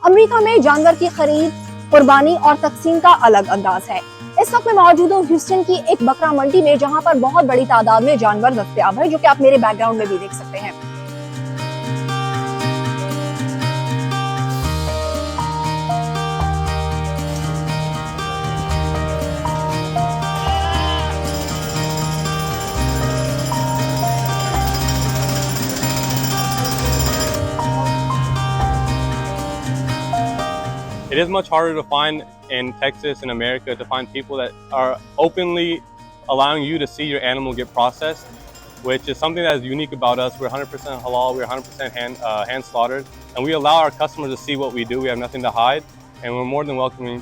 امریکہ میں جانور کی خرید، قربانی اور تقسیم کا الگ انداز ہے۔ اس وقت میں موجود ہوں ہیوسٹن کی ایک بکرا منڈی میں، جہاں پر بہت بڑی تعداد میں جانور دستیاب ہے، جو کہ آپ میرے بیک گراؤنڈ میں بھی دیکھ سکتے ہیں۔ It is much harder to find in Texas and America to find people that are openly allowing you to see your animal get processed, which is something that is unique about us. We're 100% halal, we're 100% hand slaughtered, and we allow our customers to see what we do. We have nothing to hide, and we're more than welcoming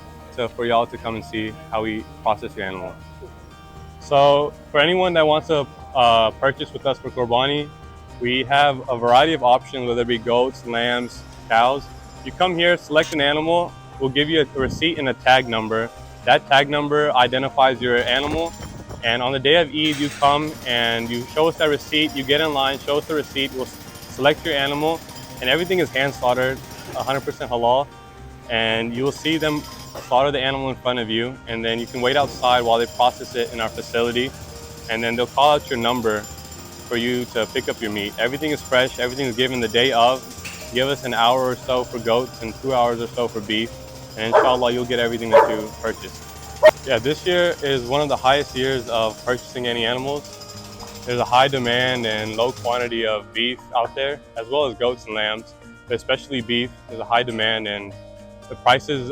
for y'all to come and see how we process your animal. So for anyone that wants to purchase with us for Qurbani, we have a variety of options, whether it be goats, lambs, cows. You come here, select an animal, we'll give you a receipt and a tag number. That tag number identifies your animal, and on the day of Eid, you come and you show us that receipt, you get in line, show us the receipt, we'll select your animal, and everything is hand slaughtered, 100% halal, and you will see them slaughter the animal in front of you, and then you can wait outside while they process it in our facility, and then they'll call out your number for you to pick up your meat. Everything is fresh, everything is given the day of. Give us an hour or so for goats and 2 hours or so for beef, and inshallah you'll get everything that you purchased. Yeah, this year is one of the highest years of purchasing any animals. There's a high demand and low quantity of beef out there, as well as goats and lambs, but especially beef. There's a high demand, and the prices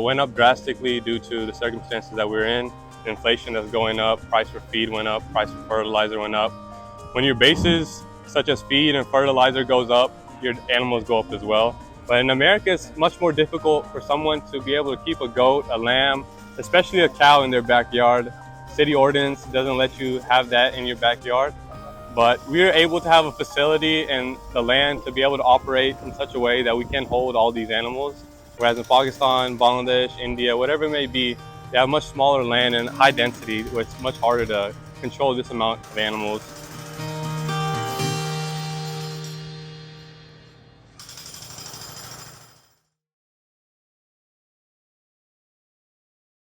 went up drastically due to the circumstances that we're in. Inflation that's going up, price for feed went up, price for fertilizer went up. When your bases such as feed and fertilizer goes up, your animals go up as well. But in America, it's much more difficult for someone to be able to keep a goat, a lamb, especially a cow in their backyard. City ordinance doesn't let you have that in your backyard. But we are able to have a facility and the land to be able to operate in such a way that we can hold all these animals. Whereas in Pakistan, Bangladesh, India, whatever it may be, they have much smaller land and high density, where it's much harder to control this amount of animals.